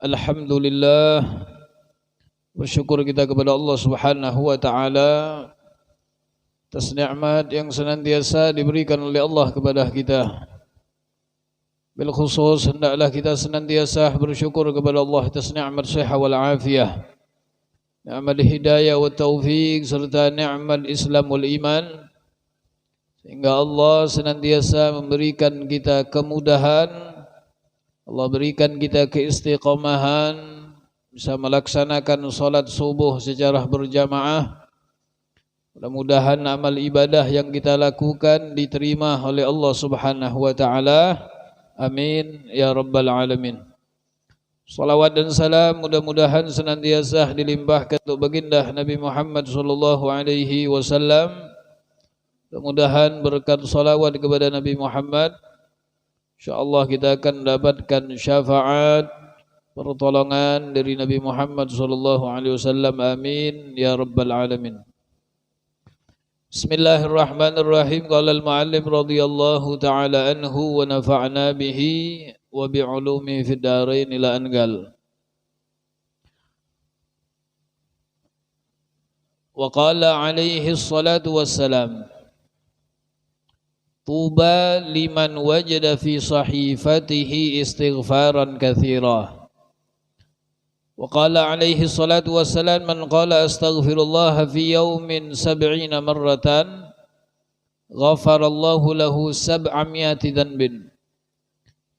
Alhamdulillah, bersyukur kita kepada Allah Subhanahu wa taala atas nikmat yang senantiasa diberikan oleh Allah kepada kita. Bil khusus hendaklah kita senantiasa bersyukur kepada Allah atas nikmat sehat wal afiyah, nikmat hidayah wa taufik serta nikmat Islam wal iman, sehingga Allah senantiasa memberikan kita kemudahan. Allah berikan kita keistiqomahan, bisa melaksanakan salat subuh secara berjamaah. Mudah-mudahan amal ibadah yang kita lakukan diterima oleh Allah Subhanahu wa taala. Amin ya rabbal alamin. Salawat dan salam mudah-mudahan senantiasa dilimpahkan untuk baginda Nabi Muhammad sallallahu alaihi wasallam. Mudah-mudahan berkat salawat kepada Nabi Muhammad, InsyaAllah kita akan mendapatkan syafaat pertolongan dari Nabi Muhammad SAW. Amin ya rabbal alamin. Bismillahirrahmanirrahim. Qala al-muallim radhiyallahu ta'ala anhu wa nafa'na bihi wa bi'ulumihi fid dharain ila angal. Wa qala alaihi salatu wassalam, Tuba liman wajada fi sahifatihi istighfaran katsira. Wa qala alaihi salatu wassalam, man qala astaghfirullah fi yawmin 70 marratan ghafarallahu lahu 700 dhanbin.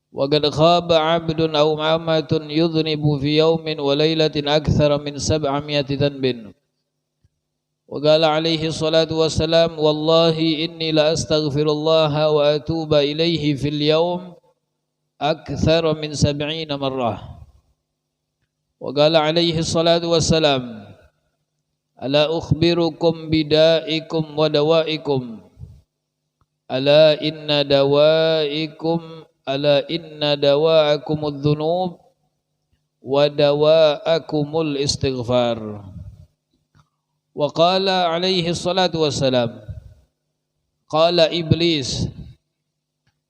Wa qad khaba 'abdun aw 'amatun yudhnibu fi yawmin wa laylatin akthara min 700 dhanbin. Wa qala alaihi salatu wassalam, wallahi inni la astaghfirullah wa atuba ilaihi fil yawm akthara min 70 marrah. Wa qala alaihi salatu wassalam, ala ukhbirukum bidaikum wa dawaikum, ala inna dawaakumudz dzunub wa dawaakumul istighfar. Wa qala alaihi salatu wassalam, qala iblis,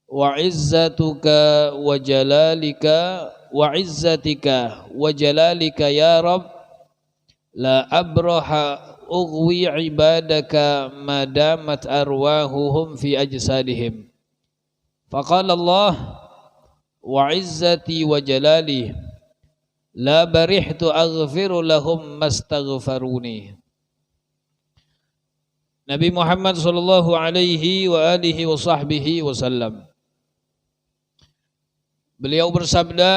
wa izzatuka wa jalalika wa izzatika wa jalalika ya Rabb, la abraha ughwi ibadaka madamat arwahuhum fi ajsadihim. Faqala Allah, wa izzati wa jalali la barihtu aghfiru lahum mastaghfaruni. Nabi Muhammad sallallahu alaihi wa alihi wa sahbihi wasallam, beliau bersabda,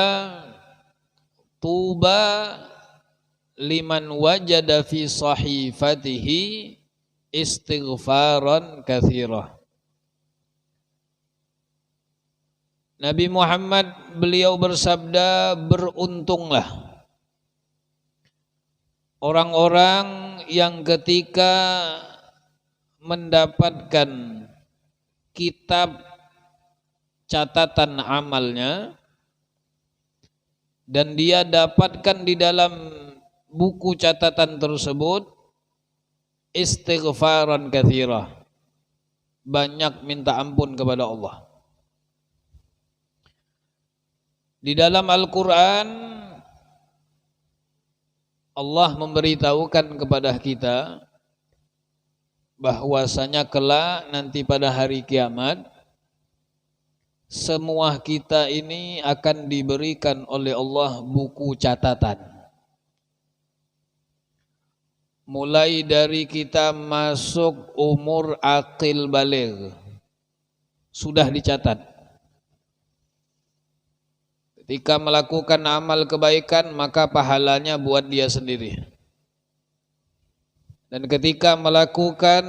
Tuba liman wajada fi sahifatihi istighfaran katsira. Nabi Muhammad beliau bersabda, beruntunglah orang-orang yang ketika mendapatkan kitab catatan amalnya dan dia dapatkan di dalam buku catatan tersebut istighfaran katsira, banyak minta ampun kepada Allah. Di dalam Al-Quran Allah memberitahukan kepada kita bahwasanya kelak nanti pada hari kiamat semua kita ini akan diberikan oleh Allah buku catatan. Mulai dari kita masuk umur aqil baligh sudah dicatat. Ketika melakukan amal kebaikan maka pahalanya buat dia sendiri. Dan ketika melakukan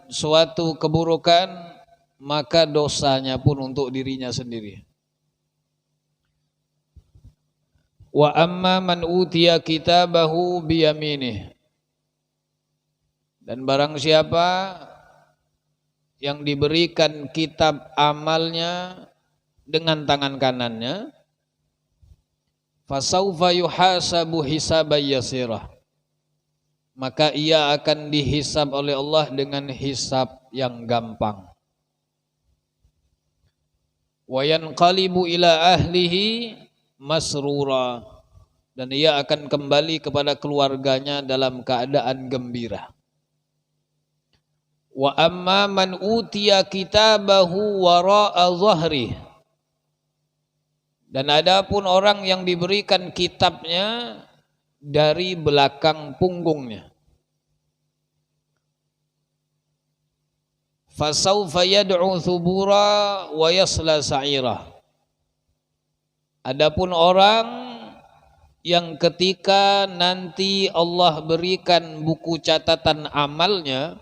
suatu keburukan maka dosanya pun untuk dirinya sendiri. Wa amma man utiya kitabahu biyaminih, dan barang siapa yang diberikan kitab amalnya dengan tangan kanannya, fasaufa yuhasabu hisaban yasirah, maka ia akan dihisab oleh Allah dengan hisab yang gampang. Wa yanqalibu ila ahlihi masrura, dan ia akan kembali kepada keluarganya dalam keadaan gembira. Wa amma man utiya kitabahu wara'a dhahri, dan adapun orang yang diberikan kitabnya dari belakang punggungnya, fasawfa yad'u thubura wa yasla sa'ira. Adapun orang yang ketika nanti Allah berikan buku catatan amalnya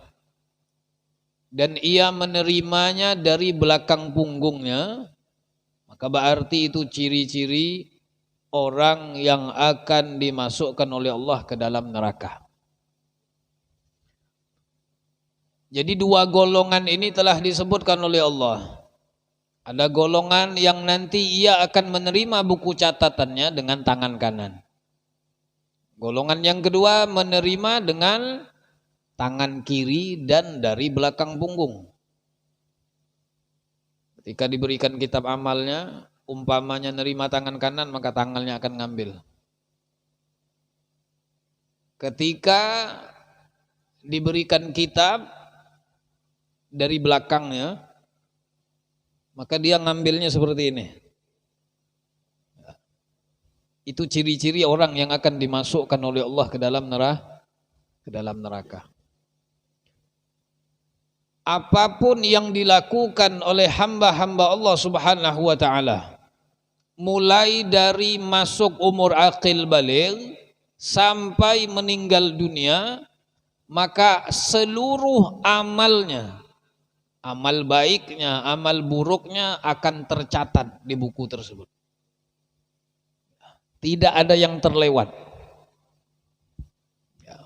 dan ia menerimanya dari belakang punggungnya, maka berarti itu ciri-ciri orang yang akan dimasukkan oleh Allah ke dalam neraka. Jadi dua golongan ini telah disebutkan oleh Allah. Ada golongan yang nanti ia akan menerima buku catatannya dengan tangan kanan. Golongan yang kedua menerima dengan tangan kiri dan dari belakang punggung. Ketika diberikan kitab amalnya, umpamanya nerima tangan kanan, maka tangannya akan ngambil. Ketika diberikan kitab dari belakangnya, maka dia ngambilnya seperti ini. Itu ciri-ciri orang yang akan dimasukkan oleh Allah ke dalam neraka. Apapun yang dilakukan oleh hamba-hamba Allah Subhanahu wa taala, mulai dari masuk umur aqil baligh sampai meninggal dunia, maka seluruh amalnya, amal baiknya, amal buruknya akan tercatat di buku tersebut. Tidak ada yang terlewat.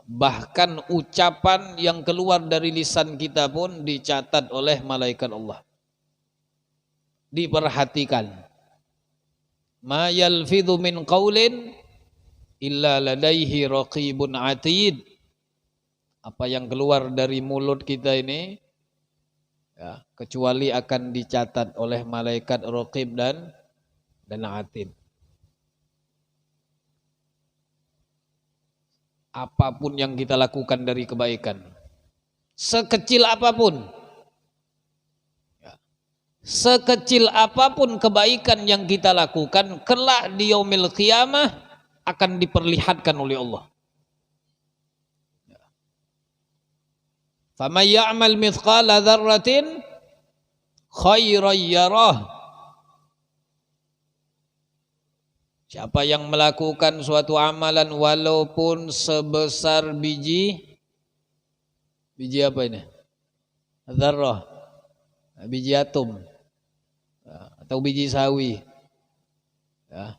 Bahkan ucapan yang keluar dari lisan kita pun dicatat oleh malaikat Allah. Diperhatikan. Ma yalfidhu min qaulin illa ladaihi raqibun atid. Apa yang keluar dari mulut kita ini, ya, kecuali akan dicatat oleh malaikat raqib dan atid. Apapun yang kita lakukan dari kebaikan, sekecil apapun, ya, sekecil apapun kebaikan yang kita lakukan, kelak di yaumil qiyamah akan diperlihatkan oleh Allah. Faman ya'mal mithqala dzarratin khairan yarah. Siapa yang melakukan suatu amalan walaupun sebesar biji apa ini? Dzarrah, biji atom, atau biji sawi. Ya.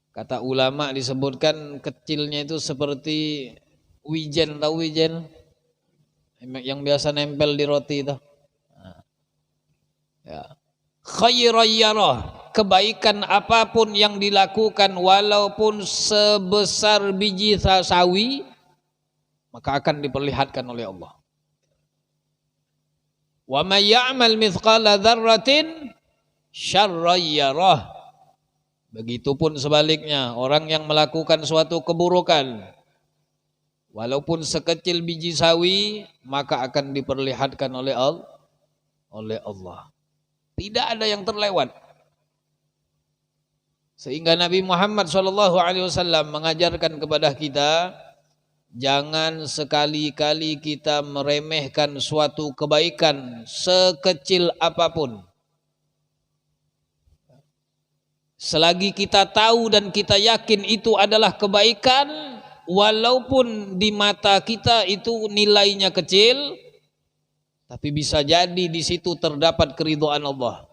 Kata ulama disebutkan kecilnya itu seperti wijen, tahu wijen? Yang biasa nempel di roti itu. Ya. Khairan yarah, kebaikan apapun yang dilakukan walaupun sebesar biji sawi, maka akan diperlihatkan oleh Allah. Wa may ya'mal mithqala dzarratin syarran yarah. Begitupun sebaliknya, orang yang melakukan suatu keburukan walaupun sekecil biji sawi, maka akan diperlihatkan oleh Allah. Tidak ada yang terlewat. Sehingga Nabi Muhammad SAW mengajarkan kepada kita, jangan sekali-kali kita meremehkan suatu kebaikan sekecil apapun. Selagi kita tahu dan kita yakin itu adalah kebaikan, walaupun di mata kita itu nilainya kecil, tapi bisa jadi di situ terdapat keridhaan Allah.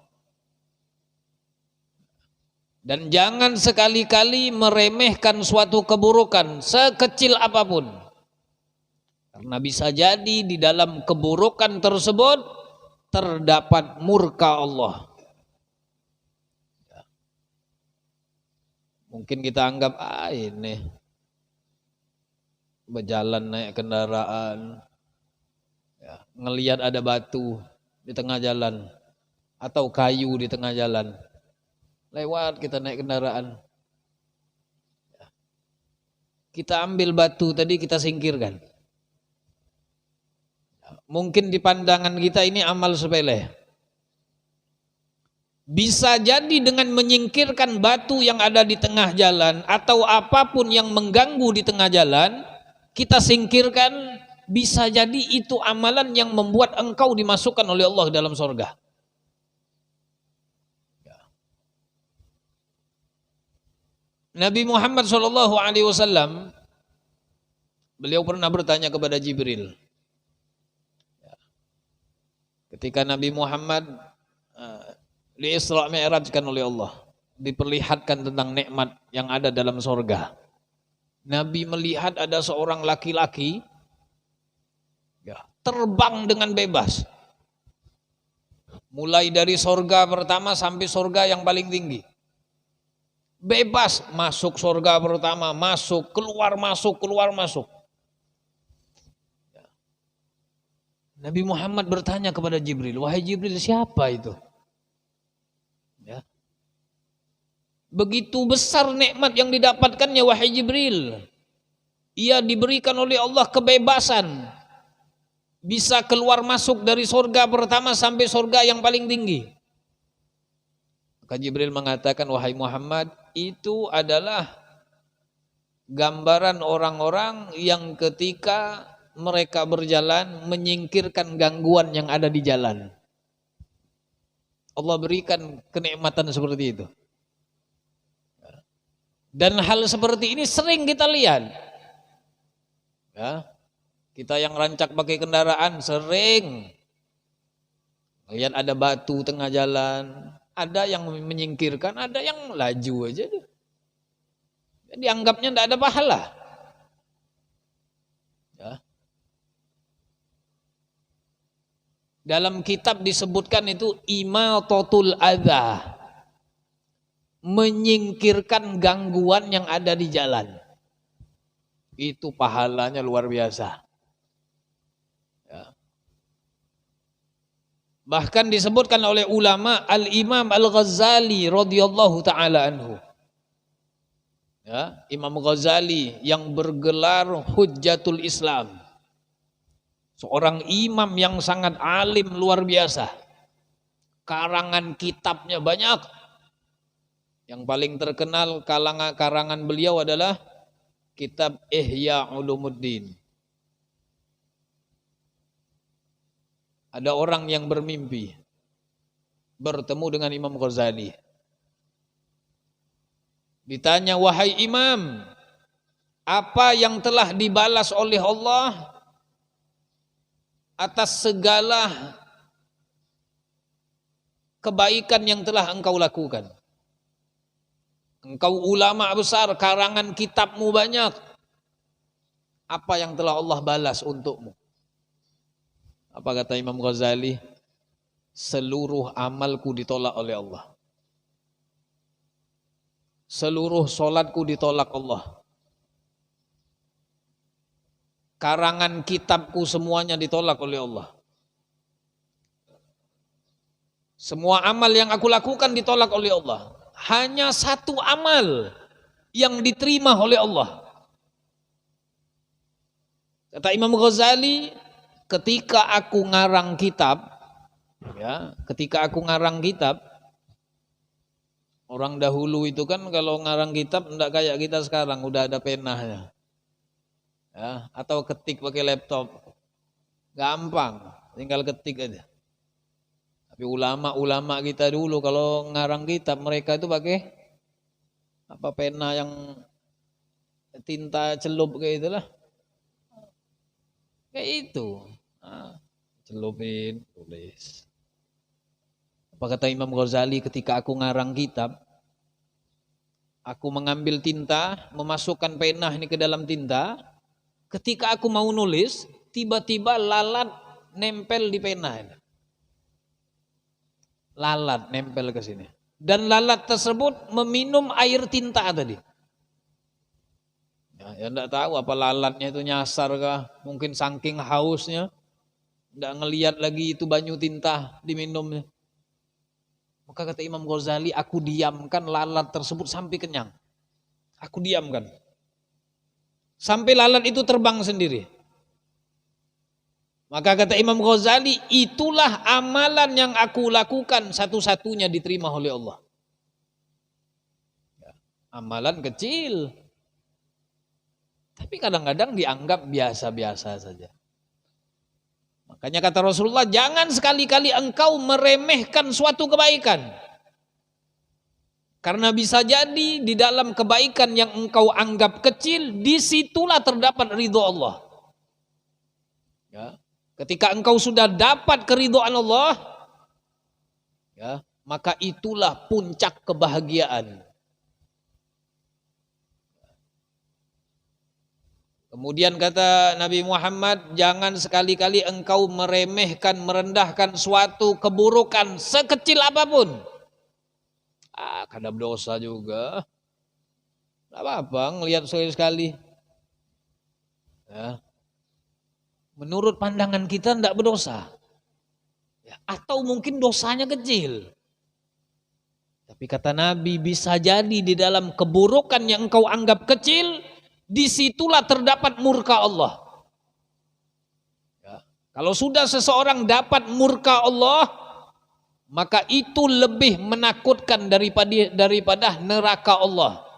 Dan jangan sekali-kali meremehkan suatu keburukan sekecil apapun. Karena bisa jadi di dalam keburukan tersebut terdapat murka Allah. Mungkin kita anggap ini berjalan naik kendaraan, ya, ngelihat ada batu di tengah jalan atau kayu di tengah jalan, lewat kita naik kendaraan, Kita ambil batu tadi kita singkirkan. Mungkin di pandangan kita ini amal sepele. Bisa jadi dengan menyingkirkan batu yang ada di tengah jalan atau apapun yang mengganggu di tengah jalan, kita singkirkan, bisa jadi itu amalan yang membuat engkau dimasukkan oleh Allah dalam surga. Nabi Muhammad SAW, beliau pernah bertanya kepada Jibril. Ketika Nabi Muhammad di Isra Mi'rajkan oleh Allah, diperlihatkan tentang nikmat yang ada dalam surga. Nabi melihat ada seorang laki-laki terbang dengan bebas. Mulai dari surga pertama sampai surga yang paling tinggi. Bebas, masuk surga pertama, masuk, keluar, masuk. Nabi Muhammad bertanya kepada Jibril, wahai Jibril, siapa itu? Ya. Begitu besar nikmat yang didapatkannya wahai Jibril. Ia diberikan oleh Allah kebebasan. Bisa keluar masuk dari surga pertama sampai surga yang paling tinggi. Maka Jibril mengatakan, wahai Muhammad, itu adalah gambaran orang-orang yang ketika mereka berjalan menyingkirkan gangguan yang ada di jalan. Allah berikan kenikmatan seperti itu. Dan hal seperti ini sering kita lihat. Ya, kita yang rancak pakai kendaraan sering lihat ada batu tengah jalan. Ada yang menyingkirkan, ada yang laju aja. Dianggapnya tidak ada pahala. Ya. Dalam kitab disebutkan itu imatatul adza, menyingkirkan gangguan yang ada di jalan. Itu pahalanya luar biasa. Ya. Bahkan disebutkan oleh ulama Al-Imam Al-Ghazali radhiyallahu taala anhu. Ya, Imam Ghazali yang bergelar Hujjatul Islam. Seorang imam yang sangat alim luar biasa. Karangan kitabnya banyak. Yang paling terkenal karangan beliau adalah kitab Ihya Ulumuddin. Ada orang yang bermimpi bertemu dengan Imam Ghazali. Ditanya, wahai Imam, apa yang telah dibalas oleh Allah atas segala kebaikan yang telah engkau lakukan? Engkau ulama besar, karangan kitabmu banyak. Apa yang telah Allah balas untukmu? Apa kata Imam Ghazali? Seluruh amalku ditolak oleh Allah. Seluruh solatku ditolak Allah. Karangan kitabku semuanya ditolak oleh Allah. Semua amal yang aku lakukan ditolak oleh Allah. Hanya satu amal yang diterima oleh Allah. Kata Imam Ghazali, ketika aku ngarang kitab, orang dahulu itu kan kalau ngarang kitab enggak kayak kita sekarang, udah ada penanya. Ya, atau ketik pakai laptop. Gampang, tinggal ketik aja. Tapi ulama-ulama kita dulu kalau ngarang kitab, mereka itu pakai pena yang tinta celup kayak itulah. Kayak itu. Celupin, tulis. Apa kata Imam Ghazali, ketika aku ngarang kitab, aku mengambil tinta, memasukkan pena ini ke dalam tinta. Ketika aku mau nulis, tiba-tiba lalat nempel di pena ini. Lalat nempel ke sini. Dan lalat tersebut meminum air tinta tadi. Ya enggak tahu apa lalatnya itu nyasar kah, mungkin saking hausnya enggak ngelihat lagi itu banyu tinta diminumnya. Maka kata Imam Ghazali, aku diamkan lalat tersebut sampai kenyang. Aku diamkan. sampai lalat itu terbang sendiri. Maka kata Imam Ghazali, itulah amalan yang aku lakukan satu-satunya diterima oleh Allah. Amalan kecil, tapi kadang-kadang dianggap biasa-biasa saja. Makanya kata Rasulullah, jangan sekali-kali engkau meremehkan suatu kebaikan. Karena bisa jadi di dalam kebaikan yang engkau anggap kecil, disitulah terdapat ridho Allah. Ya. Ketika engkau sudah dapat keridhaan Allah, ya, maka itulah puncak kebahagiaan. Kemudian kata Nabi Muhammad, jangan sekali-kali engkau meremehkan, merendahkan suatu keburukan sekecil apapun. Kadang dosa juga. Tidak apa-apa, ngelihat sekali-sekali. Ya. Menurut pandangan kita tidak berdosa. Ya, atau mungkin dosanya kecil. Tapi kata Nabi, bisa jadi di dalam keburukan yang engkau anggap kecil, disitulah terdapat murka Allah. Ya. Kalau sudah seseorang dapat murka Allah, maka itu lebih menakutkan daripada neraka Allah.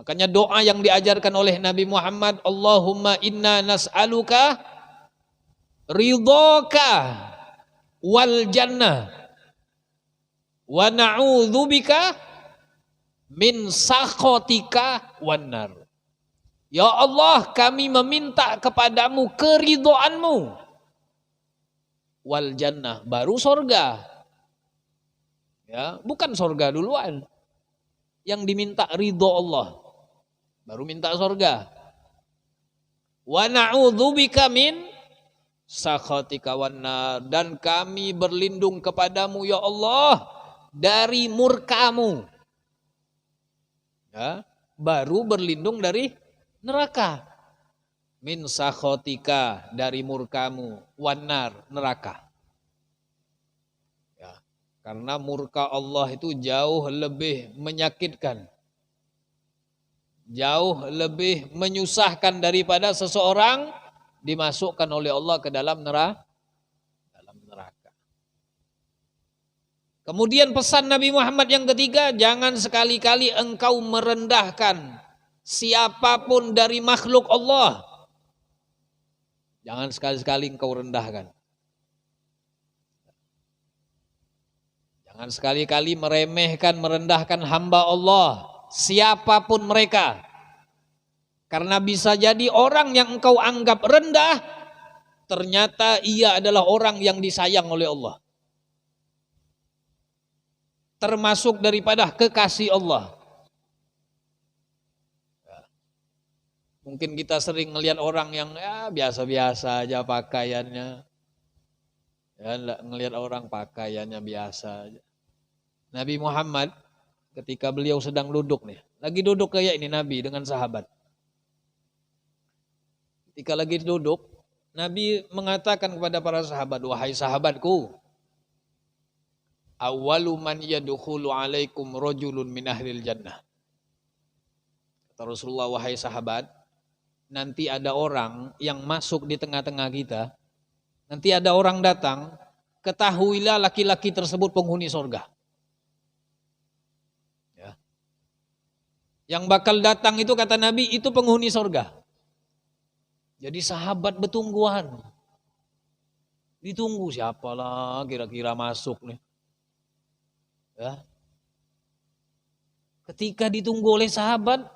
Makanya doa yang diajarkan oleh Nabi Muhammad, Allahumma inna nas'aluka ridhaka wal jannah wa na'udzubika min sakhatika wan nar. Ya Allah, kami meminta kepadamu keridhoanmu wal jannah, baru sorga. Ya, bukan sorga duluan. Yang diminta ridho Allah, baru minta sorga. Wa na'udzubika min sakhatika wan nar, dan kami berlindung kepadamu ya Allah dari murkamu. Ya, baru berlindung dari neraka. Min sakhatika, dari murkamu, wan nar, neraka. Ya, karena murka Allah itu jauh lebih menyakitkan, jauh lebih menyusahkan daripada seseorang dimasukkan oleh Allah ke dalam neraka. Kemudian pesan Nabi Muhammad yang ketiga, jangan sekali-kali engkau merendahkan siapapun dari makhluk Allah. Jangan sekali-kali engkau rendahkan. Jangan sekali-kali meremehkan, merendahkan hamba Allah, siapapun mereka. Karena bisa jadi orang yang engkau anggap rendah, ternyata ia adalah orang yang disayang oleh Allah. Termasuk daripada kekasih Allah. Mungkin kita sering melihat orang yang ya biasa-biasa aja pakaiannya. Ya, ngelihat orang pakaiannya biasa aja. Nabi Muhammad ketika beliau sedang duduk nih, lagi duduk kayak ini Nabi dengan sahabat. Ketika lagi duduk, Nabi mengatakan kepada para sahabat, wahai sahabatku, awwalu man yadkhulu alaikum rajulun min ahlil jannah. Kata Rasulullah, wahai sahabat, nanti ada orang yang masuk di tengah-tengah kita. Nanti ada orang datang, ketahuilah laki-laki tersebut penghuni surga. Ya. Yang bakal datang itu kata Nabi, itu penghuni surga. Jadi sahabat bertungguan. Ditunggu siapalah kira-kira masuk nih. Ya. Ketika ditunggu oleh sahabat,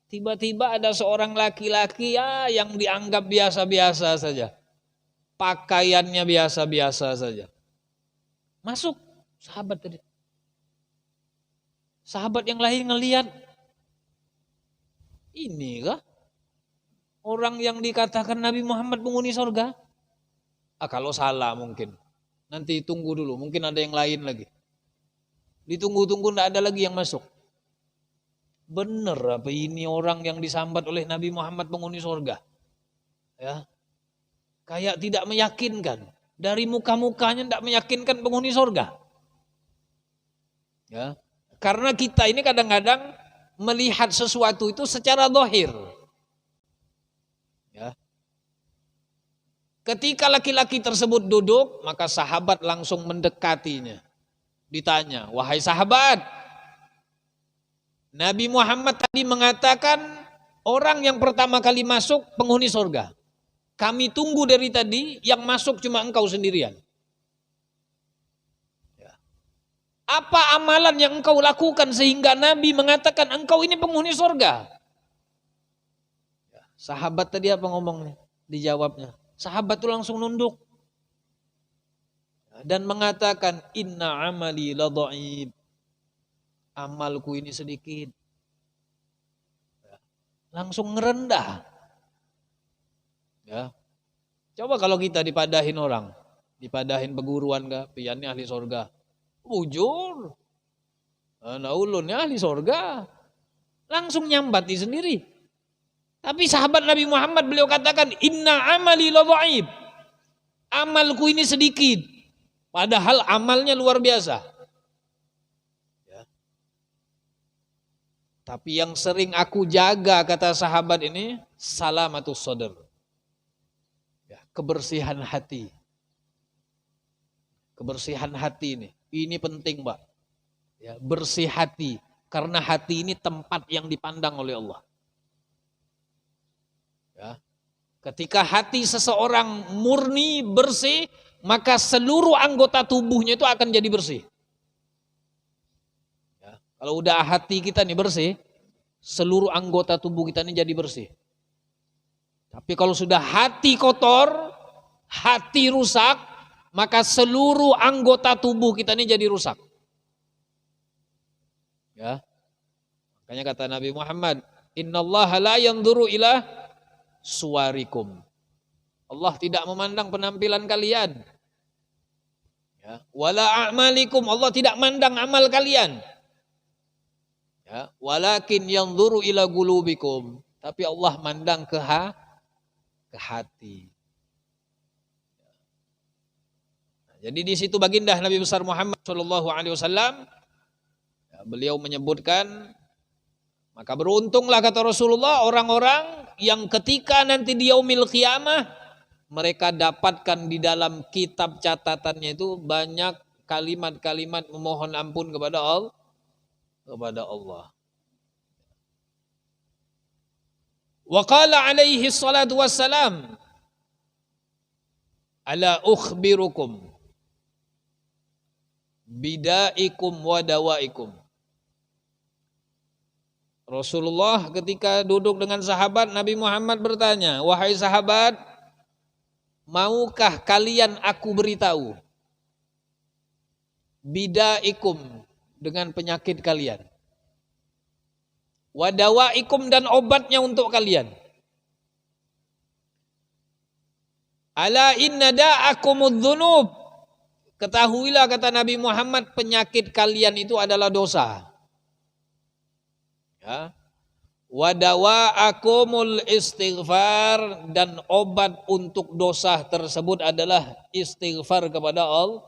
tiba-tiba ada seorang laki-laki ya yang dianggap biasa-biasa saja. Pakaiannya biasa-biasa saja. Masuk sahabat tadi. Sahabat yang lain ngelihat, ini kah orang yang dikatakan Nabi Muhammad penghuni surga? Kalau salah mungkin. Nanti tunggu dulu, mungkin ada yang lain lagi. Ditunggu-tunggu tidak ada lagi yang masuk. Bener apa ini orang yang disambat oleh Nabi Muhammad penghuni surga? Ya, kayak tidak meyakinkan. Dari muka-mukanya tidak meyakinkan penghuni surga. Ya, karena kita ini kadang-kadang melihat sesuatu itu secara zahir. Ya. Ketika laki-laki tersebut duduk, maka sahabat langsung mendekatinya. Ditanya, wahai sahabat, Nabi Muhammad tadi mengatakan orang yang pertama kali masuk penghuni surga. Kami tunggu dari tadi, yang masuk cuma engkau sendirian. Apa amalan yang engkau lakukan sehingga Nabi mengatakan engkau ini penghuni surga? Sahabat tadi apa ngomongnya? Dijawabnya. Sahabat itu langsung nunduk. Dan mengatakan, inna amali la dhaif. Amalku ini sedikit. Langsung ngerendah. Ya. Coba kalau kita dipadahin orang. Dipadahin peguruan gak? Piannya ahli surga. Bujur. Anak ulunnya ahli surga. Langsung nyambati sendiri. Tapi sahabat Nabi Muhammad beliau katakan, inna amali la dhaif. Amalku ini sedikit. Padahal amalnya luar biasa. Ya. Tapi yang sering aku jaga, kata sahabat ini, salamatus sadr. Ya, kebersihan hati. Kebersihan hati ini penting, Mbak. Ya, bersih hati. Karena hati ini tempat yang dipandang oleh Allah. Ya. Ketika hati seseorang murni, bersih, maka seluruh anggota tubuhnya itu akan jadi bersih. Ya. Kalau udah hati kita nih bersih, seluruh anggota tubuh kita ini jadi bersih. Tapi kalau sudah hati kotor, hati rusak, maka seluruh anggota tubuh kita ini jadi rusak. Ya. Makanya kata Nabi Muhammad, innallaha la yanzuru ila suwarikum. Allah tidak memandang penampilan kalian. Ya. Wala a'malikum, Allah tidak mandang amal kalian. Ya. Walakin yanzuru ila qulubikum. Tapi Allah mandang ke hati. Nah, jadi di situ baginda Nabi besar Muhammad SAW, ya, beliau menyebutkan, maka beruntunglah kata Rasulullah orang-orang yang ketika nanti di yaumil qiyamah mereka dapatkan di dalam kitab catatannya itu banyak kalimat-kalimat memohon ampun kepada Allah. Wa qala alaihi salatu wassalam, ala ukhbirukum bidaikum wa dawaikum. Rasulullah ketika duduk dengan sahabat, Nabi Muhammad bertanya, wahai sahabat, maukah kalian aku beritahu bidaikum dengan penyakit kalian, wadawaikum dan obatnya untuk kalian. Ala inna da'akumudz dzunub. Ketahuilah kata Nabi Muhammad, penyakit kalian itu adalah dosa. Ya. Wadawa'akumul istighfar, dan obat untuk dosa tersebut adalah istighfar kepada Allah.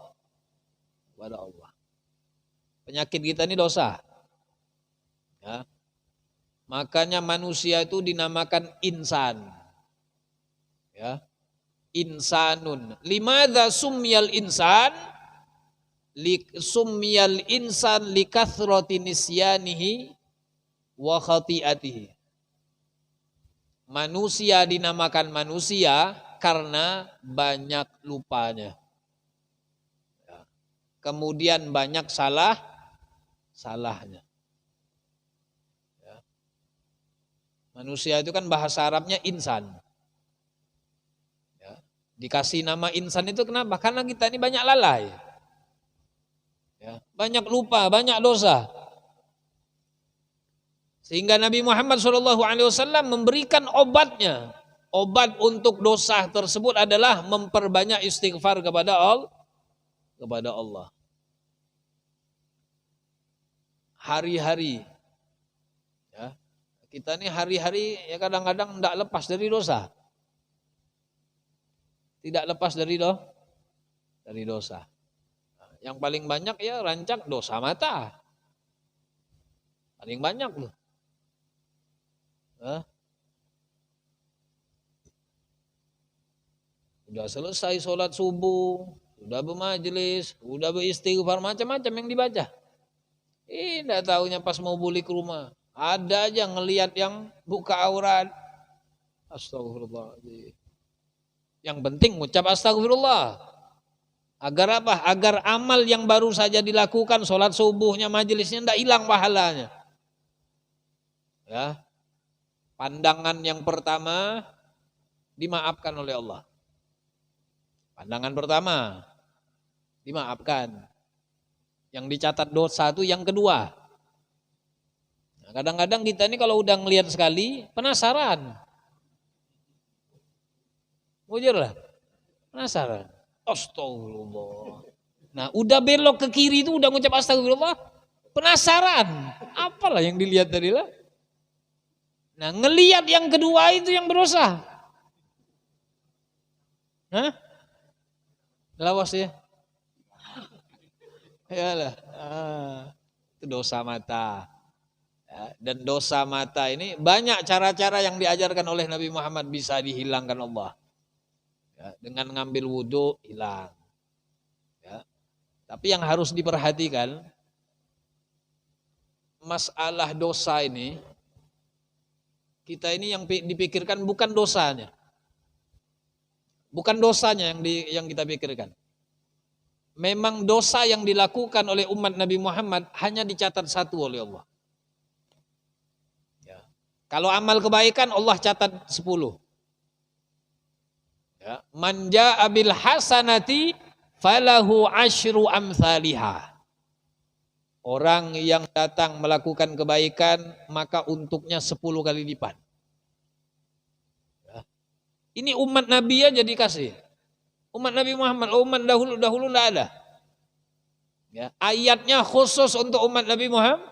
Penyakit kita ini dosa. Ya. Makanya manusia itu dinamakan insan. Ya. Insanun. Limadza summiyal insan? Summiyal insan likathrati nisyanihi wa khati'atihi. Manusia dinamakan manusia karena banyak lupanya. Ya. Kemudian banyak salahnya. Ya. Manusia itu kan bahasa Arabnya insan. Ya. Dikasih nama insan itu kenapa? Karena kita ini banyak lalai. Ya. Banyak lupa, banyak dosa. Sehingga Nabi Muhammad SAW memberikan obatnya. Obat untuk dosa tersebut adalah memperbanyak istighfar kepada Allah. Hari-hari. Ya. Kita ini hari-hari ya kadang-kadang tidak lepas dari dosa. Tidak lepas dari dosa. Yang paling banyak ya rancak dosa mata. Paling banyak loh. Hah? Sudah selesai sholat subuh, sudah bermajelis, sudah beristighfar, macam-macam yang dibaca. Tidak tahunya pas mau balik ke rumah, ada aja ngelihat yang buka aurat. Astagfirullahaladzim. Yang penting ucap astagfirullah. Agar apa? Agar amal yang baru saja dilakukan, sholat subuhnya, majelisnya, tidak hilang pahalanya. Ya, pandangan yang pertama dimaafkan oleh Allah. Pandangan pertama dimaafkan. Yang dicatat dosa itu yang kedua. Nah, kadang-kadang kita ini kalau udah ngelihat sekali penasaran. Bujur lah, penasaran. Astagfirullah. Nah, udah belok ke kiri itu udah ngucap astagfirullah, penasaran. Apalah yang dilihat tadi lah. Nah, ngelihat yang kedua itu yang berdosa. Hah? Lawas ya. Yalah. Itu dosa mata. Ya, dan dosa mata ini banyak cara-cara yang diajarkan oleh Nabi Muhammad bisa dihilangkan Allah. Ya, dengan ngambil wudhu hilang. Ya. Tapi yang harus diperhatikan, masalah dosa ini, kita ini yang dipikirkan bukan dosanya. Bukan dosanya yang kita pikirkan. Memang dosa yang dilakukan oleh umat Nabi Muhammad hanya dicatat satu oleh Allah. Ya. Kalau amal kebaikan Allah catat 10. Ya. Man jaa bil hasanati falahu asyru amsalihah. Orang yang datang melakukan kebaikan maka untuknya 10 kali lipat. Ya. Ini umat Nabi aja dikasih. Umat Nabi Muhammad, umat dahulu tidak ada. Ya, ayatnya khusus untuk umat Nabi Muhammad.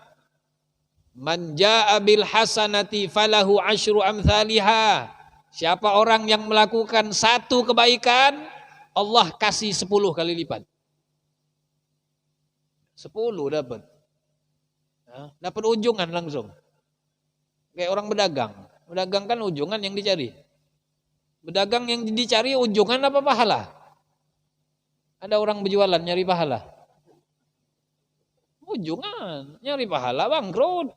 Man jaa bil hasanati falahu asyru amsalihah. Siapa orang yang melakukan satu kebaikan, Allah kasih 10 kali lipat. 10 dapat. Ya, dapat ujungan langsung. Kayak orang berdagang. Berdagang kan ujungan yang dicari. Berdagang yang dicari ujungan apa pahala? Ada orang berjualan nyari pahala. Ujungan, nyari pahala bangkrut.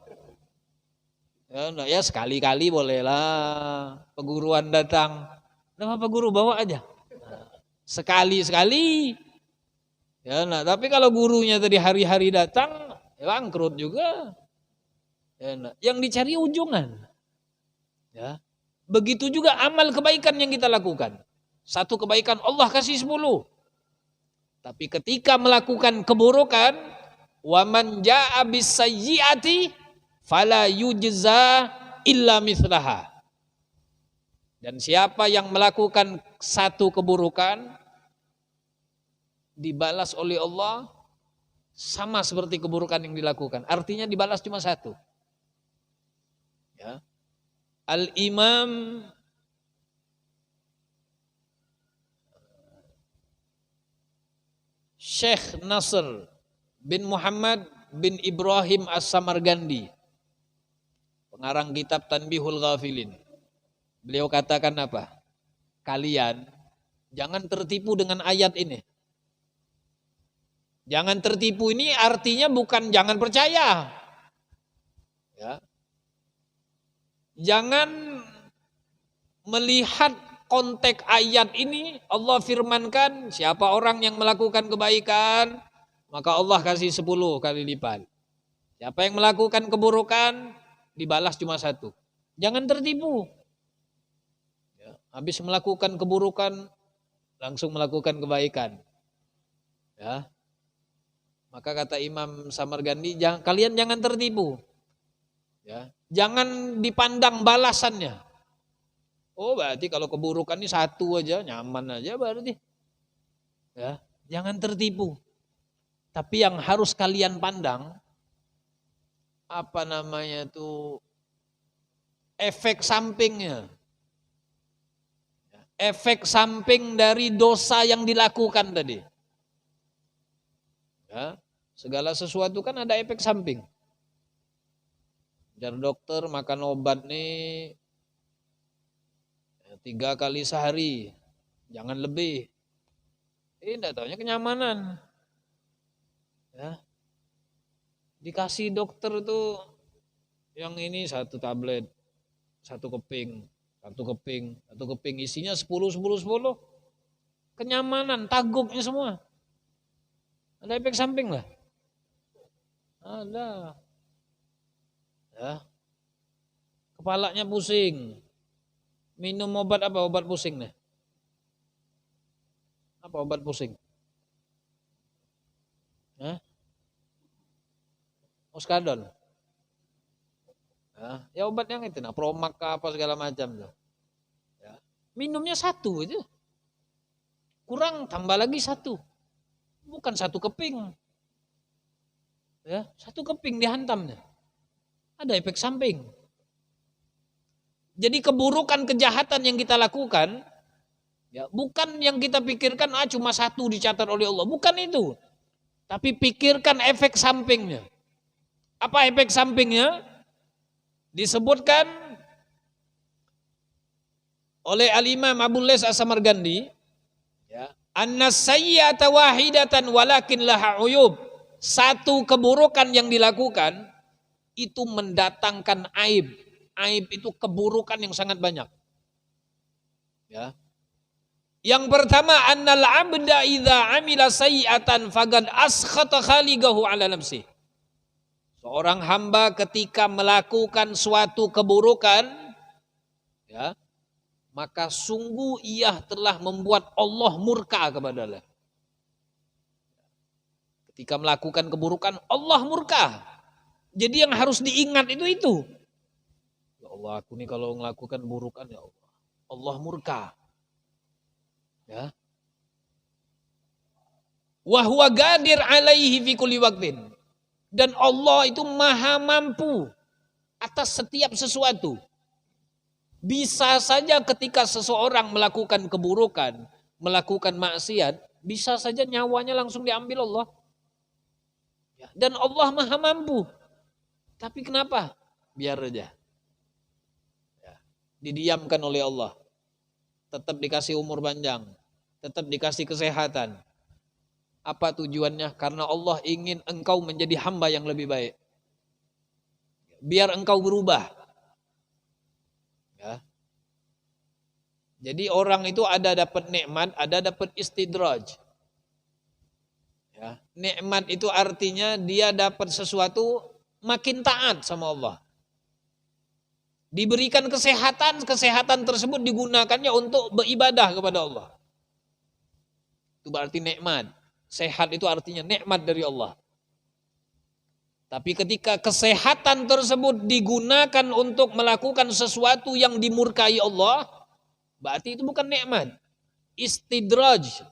Ya sekali-kali bolehlah peguruan datang. Nama Pak Guru bawa aja. Sekali-sekali. Ya, nah, tapi kalau gurunya tadi hari-hari datang, ya bangkrut juga. Ya, nah, yang dicari ujungan. Ya. Begitu juga amal kebaikan yang kita lakukan. Satu kebaikan Allah kasih 10. Tapi ketika melakukan keburukan, wa man jaa bis sayyiati fala yujza illa mithlaha. Dan siapa yang melakukan satu keburukan dibalas oleh Allah sama seperti keburukan yang dilakukan. Artinya dibalas cuma satu. Ya. Al-Imam Syekh Nasr bin Muhammad bin Ibrahim As-Samargandi, pengarang kitab Tanbihul Ghafilin. Beliau katakan apa? Kalian jangan tertipu dengan ayat ini. Jangan tertipu ini artinya bukan jangan percaya. Ya. Jangan melihat konteks ayat ini Allah firmankan siapa orang yang melakukan kebaikan maka Allah kasih 10 kali lipat. Siapa yang melakukan keburukan dibalas cuma satu. Jangan tertipu. Ya, habis melakukan keburukan langsung melakukan kebaikan. Ya. Maka kata Imam Samargandi, kalian jangan tertipu. Ya. Jangan dipandang balasannya. Oh berarti kalau keburukan ini satu aja, nyaman aja berarti. Ya, jangan tertipu. Tapi yang harus kalian pandang, apa namanya itu, efek sampingnya. Efek samping dari dosa yang dilakukan tadi. Ya, segala sesuatu kan ada efek samping. Jar dokter makan obat nih 3 kali sehari, jangan lebih. Enggak taunya kenyamanan. Ya. Dikasih dokter tuh yang ini 1 tablet, 1 keping, 1 keping, 1 keping isinya 10, 10, 10. Kenyamanan, taguknya semua. Ada efek samping lah. Ada. Ya. Kepalanya pusing. Minum obat apa? Obat pusing nih. Apa obat pusing? Hah? Oskadon. Ya obat yang itu, Promak apa segala macam tuh. Ya. Minumnya 1 aja. Kurang tambah lagi 1. Bukan 1 keping. Ya, 1 keping dihantamnya. Ada efek samping. Jadi keburukan kejahatan yang kita lakukan, ya, bukan yang kita pikirkan cuma 1 dicatat oleh Allah, bukan itu. Tapi pikirkan efek sampingnya. Apa efek sampingnya? Disebutkan oleh Al-Imam Abu Lais As-Samarqandi, ya, annas sayyi'ata wahidatan walakin laha uyub. 1 keburukan yang dilakukan itu mendatangkan aib. Aib itu keburukan yang sangat banyak. Ya. Yang pertama, annal abda idza amila sayyi'atan faqad askhata khaliqahu ala nafsi. Seorang hamba ketika melakukan suatu keburukan, ya, maka sungguh ia telah membuat Allah murka kepadanya. Ketika melakukan keburukan, Allah murka. Jadi yang harus diingat itu. Ya Allah, aku nih kalau melakukan keburukan, ya Allah, Allah murka. Ya. Wa huwa qadir alaihi fi kulli waqtin. Dan Allah itu maha mampu atas setiap sesuatu. Bisa saja ketika seseorang melakukan keburukan, melakukan maksiat, bisa saja nyawanya langsung diambil Allah. Dan Allah maha mampu. Tapi kenapa? Biar aja. Ya. Didiamkan oleh Allah. Tetap dikasih umur panjang. Tetap dikasih kesehatan. Apa tujuannya? Karena Allah ingin engkau menjadi hamba yang lebih baik. Biar engkau berubah. Ya. Jadi orang itu ada dapat nikmat, ada dapat istidraj. Ya. Nikmat itu artinya dia dapat sesuatu makin taat sama Allah. Diberikan kesehatan, kesehatan tersebut digunakannya untuk beribadah kepada Allah. Itu berarti nikmat. Sehat itu artinya nikmat dari Allah. Tapi ketika kesehatan tersebut digunakan untuk melakukan sesuatu yang dimurkai Allah, berarti itu bukan nikmat. Istidraj.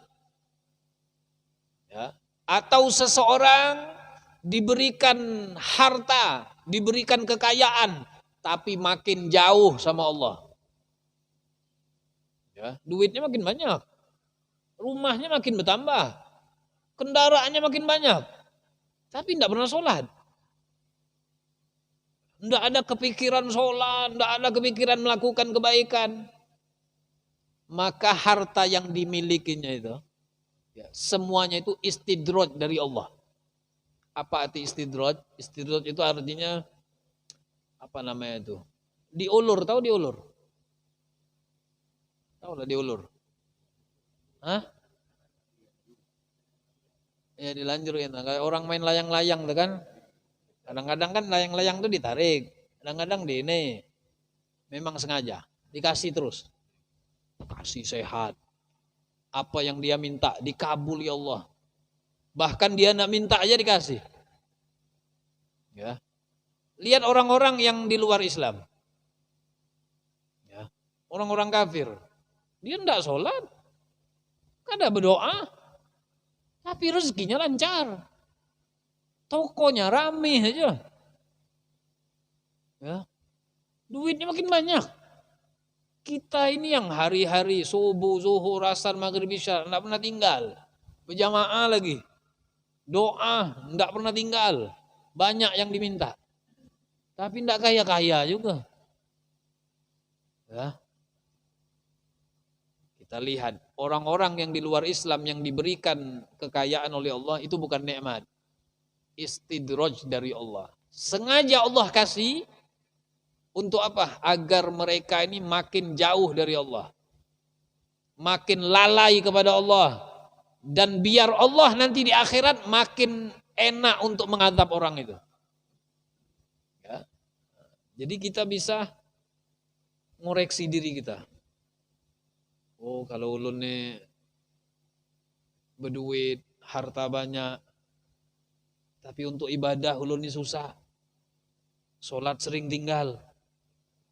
Ya. Atau seseorang diberikan harta, diberikan kekayaan, tapi makin jauh sama Allah. Ya, duitnya makin banyak, rumahnya makin bertambah, kendaraannya makin banyak, tapi tidak pernah sholat. Tidak ada kepikiran sholat, tidak ada kepikiran melakukan kebaikan. Maka harta yang dimilikinya itu, ya, semuanya itu istidraj dari Allah. Apa arti istidraj? Istidraj itu artinya apa namanya itu? Diulur, tahu diulur? Tahu lah diulur? Hah? Ya dilanjurin. Kayak orang main layang-layang tuh kan. Kadang-kadang kan layang-layang tuh ditarik. Kadang-kadang di ini. Memang sengaja. Dikasih terus. Kasih sehat. Apa yang dia minta dikabul ya Allah. Bahkan dia nak minta aja dikasih. Ya. Lihat orang-orang yang di luar Islam. Ya. Orang-orang kafir. Dia tidak sholat. Kada berdoa. Tapi rezekinya lancar. Tokonya rame aja. Ya. Duitnya makin banyak. Kita ini yang hari-hari subuh, zuhur, asar, maghrib, isya tidak pernah tinggal. Berjamaah lagi. Doa tidak pernah tinggal. Banyak yang diminta. tapi tidak kaya-kaya juga. Ya. Kita lihat orang-orang yang di luar Islam yang diberikan kekayaan oleh Allah itu bukan nikmat. Istidraj dari Allah. Sengaja Allah kasih untuk apa? Agar mereka ini makin jauh dari Allah. Makin lalai kepada Allah. Dan biar Allah nanti di akhirat makin enak untuk mengadab orang itu. Ya. Jadi kita bisa ngoreksi diri kita. Oh, kalau ulun nih berduit, harta banyak, tapi untuk ibadah ulun ini susah. Sholat sering tinggal.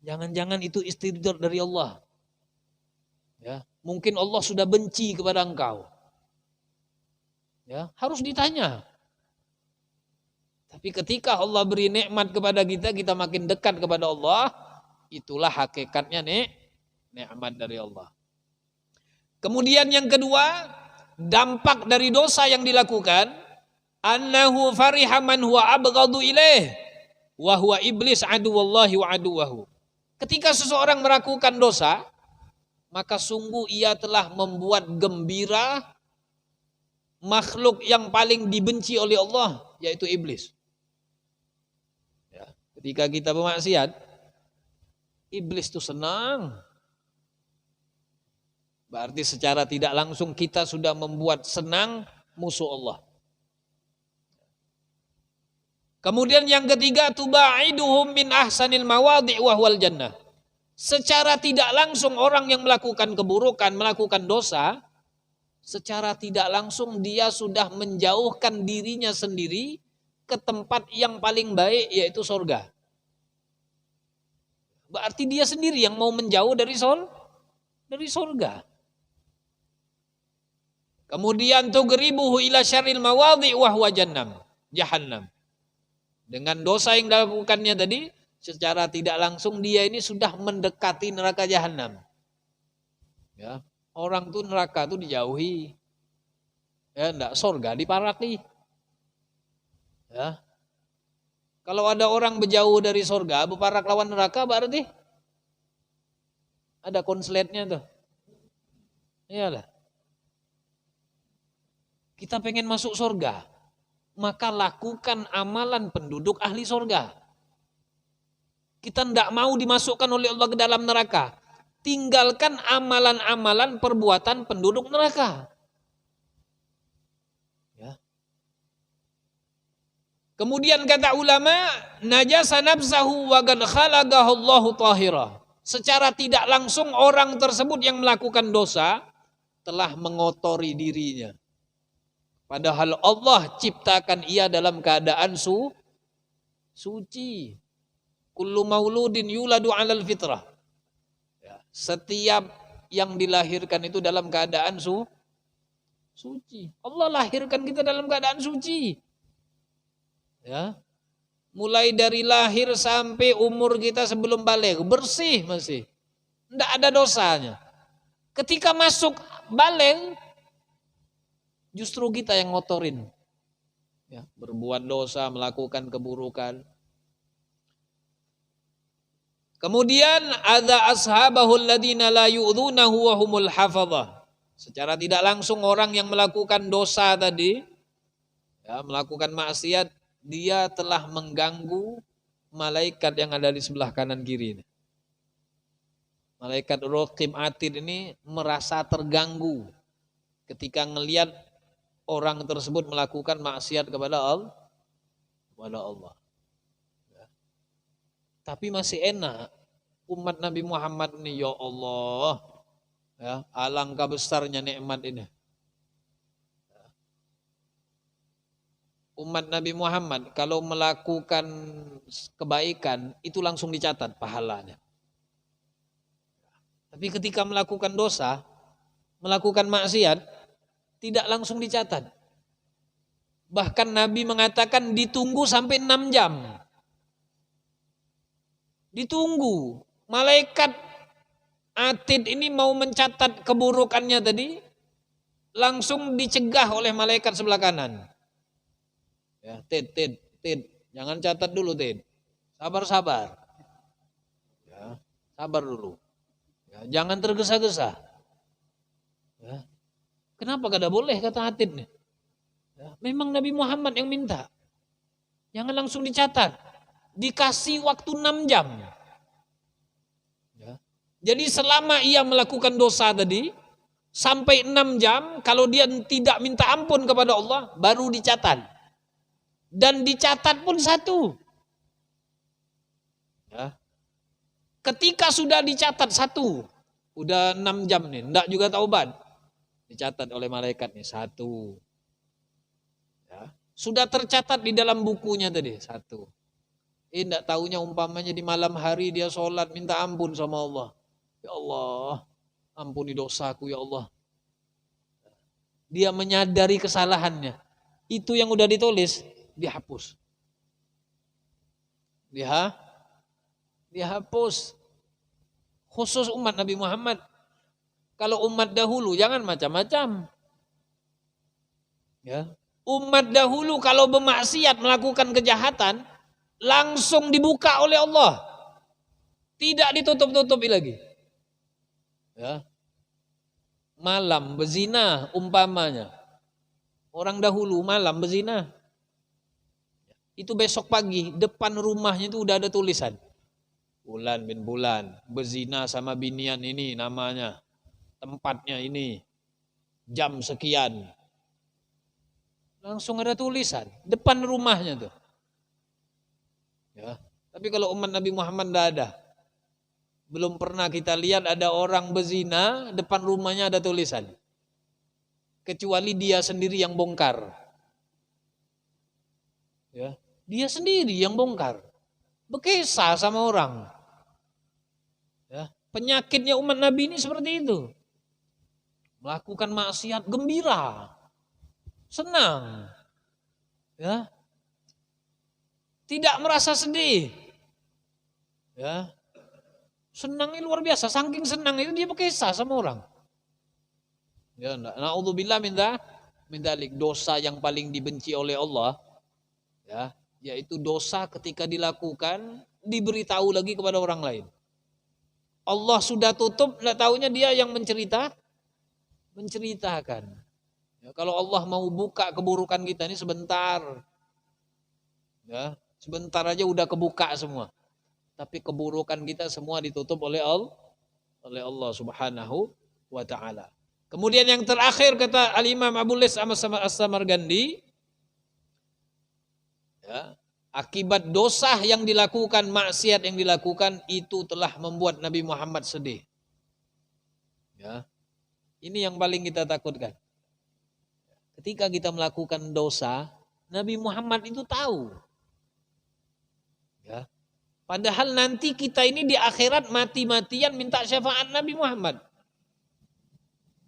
Jangan-jangan itu istidraj dari Allah. Ya, mungkin Allah sudah benci kepada engkau. Ya, harus ditanya. Tapi ketika Allah beri nikmat kepada kita, kita makin dekat kepada Allah, itulah hakikatnya nikmat dari Allah. Kemudian yang kedua, dampak dari dosa yang dilakukan, annahu fariha man huwa abghadu ilaih wa huwa iblis aduwallahi wa aduwahu. Ketika seseorang melakukan dosa, maka sungguh ia telah membuat gembira makhluk yang paling dibenci oleh Allah, yaitu iblis. Ya, ketika kita bermaksiat, iblis itu senang. Berarti secara tidak langsung kita sudah membuat senang musuh Allah. Kemudian yang ketiga, tubaiduhum min ahsanil mawadhi' wa huwal jannah. Secara tidak langsung orang yang melakukan keburukan, melakukan dosa, secara tidak langsung dia sudah menjauhkan dirinya sendiri ke tempat yang paling baik, yaitu surga. Berarti dia sendiri yang mau menjauh dari surga. Kemudian tugribuhu ila syarril mawadhi' wa huwa jahannam. Dengan dosa yang dilakukannya tadi, secara tidak langsung dia ini sudah mendekati neraka jahanam. Ya, orang tuh neraka tuh dijauhi. Ya, enggak, surga diparaki. Ya. Kalau ada orang berjauh dari surga, berparak lawan neraka, berarti ada konsletnya tuh. Iyalah. Kita pengen masuk surga, maka lakukan amalan penduduk ahli surga. Kita tidak mau dimasukkan oleh Allah ke dalam neraka. Tinggalkan amalan-amalan perbuatan penduduk neraka. Ya. Kemudian kata ulama, najasa nafsahu wa qad khalaqahu Allahu tahira. Secara tidak langsung orang tersebut yang melakukan dosa telah mengotori dirinya. Padahal Allah ciptakan ia dalam keadaan suci. Kullu mauludin yuladu 'alal fitrah. Ya, setiap yang dilahirkan itu dalam keadaan suci. Allah lahirkan kita dalam keadaan suci. Ya. Mulai dari lahir sampai umur kita sebelum balik bersih masih. Tidak ada dosanya. Ketika masuk balik, justru kita yang ngotorin. Ya, berbuat dosa, melakukan keburukan. Kemudian ada ashabahul ladina la yu'dhunahu wa humul hafadhah. Secara tidak langsung orang yang melakukan dosa tadi, ya, melakukan maksiat, dia telah mengganggu malaikat yang ada di sebelah kanan kiri. Malaikat Raqib Atid ini merasa terganggu ketika ngelihat orang tersebut melakukan maksiat kepada Allah. Ya. Tapi masih enak umat Nabi Muhammad ini, ya Allah, ya, alangkah besarnya nikmat ini. Umat Nabi Muhammad kalau melakukan kebaikan itu langsung dicatat pahalanya. Tapi ketika melakukan dosa, melakukan maksiat, tidak langsung dicatat. Bahkan Nabi mengatakan ditunggu sampai 6 jam. Ditunggu. Malaikat Atid ini mau mencatat keburukannya tadi, langsung dicegah oleh malaikat sebelah kanan. Ya, Tid, jangan catat dulu, Tid. Sabar-sabar. Ya, sabar dulu. Ya, jangan tergesa-gesa. Ya. Kenapa kada boleh kata Hatib nih? Ya, memang Nabi Muhammad yang minta. Jangan langsung dicatat. Dikasih waktu 6 jam. Ya. Jadi selama ia melakukan dosa tadi, sampai 6 jam, kalau dia tidak minta ampun kepada Allah, baru dicatat. Dan dicatat pun satu. Ya. Ketika sudah dicatat satu, udah 6 jam nih, enggak juga taubat. Dicatat oleh malaikat nih, satu. Ya. Sudah tercatat di dalam bukunya tadi, satu. Enggak taunya umpamanya di malam hari dia sholat minta ampun sama Allah. Ya Allah, ampuni dosaku ya Allah. Dia menyadari kesalahannya. Itu yang udah ditulis, dihapus. Dihapus. Khusus umat Nabi Muhammad. Kalau umat dahulu jangan macam-macam. Ya. Umat dahulu kalau bermaksiat melakukan kejahatan langsung dibuka oleh Allah. Tidak ditutup-tutupi lagi. Ya. Malam berzina umpamanya. Orang dahulu malam berzina. Itu besok pagi depan rumahnya itu udah ada tulisan. Bulan bin Bulan berzina sama binian ini namanya. Tempatnya ini. Jam sekian. Langsung ada tulisan depan rumahnya tuh. Ya. Tapi kalau umat Nabi Muhammad tidak ada. Belum pernah kita lihat ada orang berzina depan rumahnya ada tulisan. Kecuali dia sendiri yang bongkar. Ya. Dia sendiri yang bongkar. Berkisah sama orang. Ya. Penyakitnya umat Nabi ini seperti itu. Melakukan maksiat gembira. Senang. Ya. Tidak merasa sedih. Ya. Senangnya luar biasa, saking senang itu dia berkisah sama orang. Ya, naudzubillah min dzalik, dosa yang paling dibenci oleh Allah, ya, yaitu dosa ketika dilakukan diberitahu lagi kepada orang lain. Allah sudah tutup, enggak taunya dia yang menceritakan. Ya, kalau Allah mau buka keburukan kita ini sebentar. Ya, sebentar aja udah kebuka semua. Tapi keburukan kita semua ditutup oleh Allah Subhanahu wa taala. Kemudian yang terakhir kata Al-Imam Abu Lis As-Samargandi, ya, akibat dosa yang dilakukan, maksiat yang dilakukan itu telah membuat Nabi Muhammad sedih. Ya. Ini yang paling kita takutkan. Ketika kita melakukan dosa, Nabi Muhammad itu tahu. Ya. Padahal nanti kita ini di akhirat mati-matian minta syafaat Nabi Muhammad.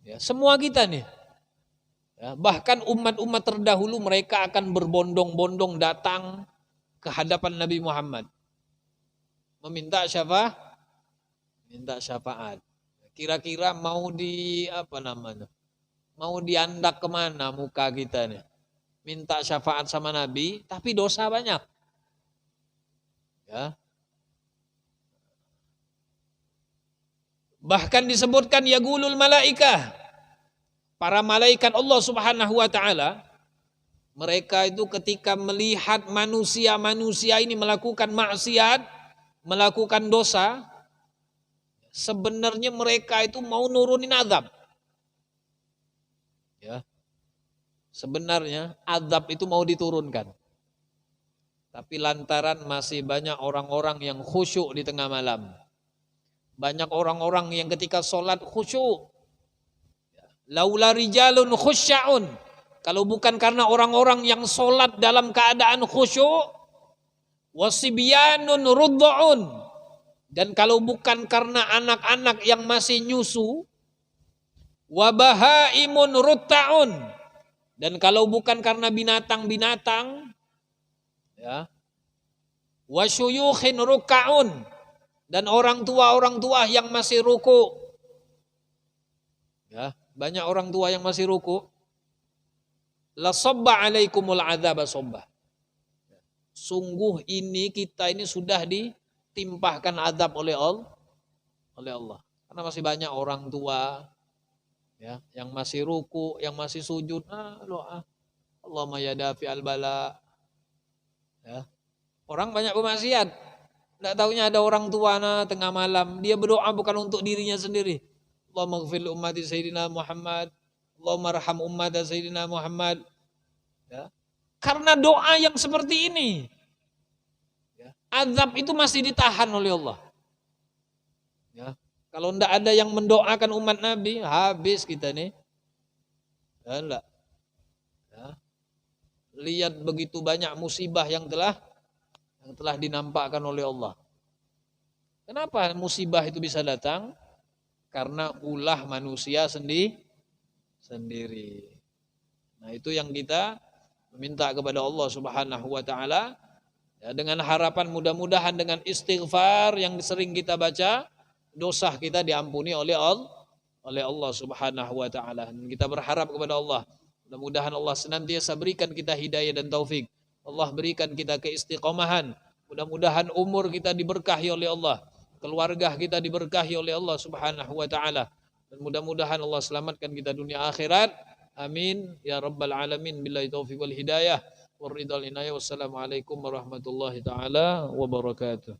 Ya, semua kita nih. Ya, bahkan umat-umat terdahulu mereka akan berbondong-bondong datang ke hadapan Nabi Muhammad. Meminta syafaat. Kira-kira mau mau diandak kemana muka kita nih. Minta syafaat sama Nabi, tapi dosa banyak. Ya. Bahkan disebutkan yaqulul malaikah. Para malaikat Allah Subhanahu wa taala, mereka itu ketika melihat manusia-manusia ini melakukan maksiat, melakukan dosa, sebenarnya mereka itu mau nurunin azab. Ya. Sebenarnya azab itu mau diturunkan. Tapi lantaran masih banyak orang-orang yang khusyuk di tengah malam. Banyak orang-orang yang ketika sholat khusyuk. Laula rijalun khusya'un. Kalau bukan karena orang-orang yang sholat dalam keadaan khusyuk. Wasibyanun rudda'un. Dan kalau bukan karena anak-anak yang masih nyusu. Wabahaimun rutta'un. Dan kalau bukan karena binatang-binatang. Ya. Wasyuyukhin ruka'un. Dan orang tua yang masih ruku. Ya, banyak orang tua yang masih ruku. La sabba alaikumul adzaba sabba. sungguh ini kita ini sudah ditimpahkan azab oleh Allah. Karena masih banyak orang tua ya yang masih ruku, yang masih sujud, doa Allahumma ya dafi al-bala. Ya. Orang banyak bermaksiat. Tidak tahunya ada orang tua tengah malam, dia berdoa bukan untuk dirinya sendiri. Allahumma ghfir li ummati sayyidina Muhammad, Allahumma arham ummata sayyidina Muhammad. Ya. Karena doa yang seperti ini, ya, azab itu masih ditahan oleh Allah. Ya. Kalau tidak ada yang mendoakan umat Nabi, habis kita nih. Ya, enggak. Ya. Lihat begitu banyak musibah yang telah dinampakkan oleh Allah. Kenapa musibah itu bisa datang? Karena ulah manusia sendiri. Nah, itu yang kita meminta kepada Allah Subhanahu wa taala, ya, dengan harapan mudah-mudahan dengan istighfar yang sering kita baca, dosa kita diampuni oleh Allah Subhanahu wa taala. Dan kita berharap kepada Allah, mudah-mudahan Allah senantiasa berikan kita hidayah dan taufik. Allah berikan kita keistiqomahan. Mudah-mudahan umur kita diberkahi oleh Allah, keluarga kita diberkahi oleh Allah Subhanahu wa taala. Dan mudah-mudahan Allah selamatkan kita dunia akhirat. Amin ya rabbal alamin. Billahi taufiq wal hidayah. Wassalamualaikum warahmatullahi taala wabarakatuh.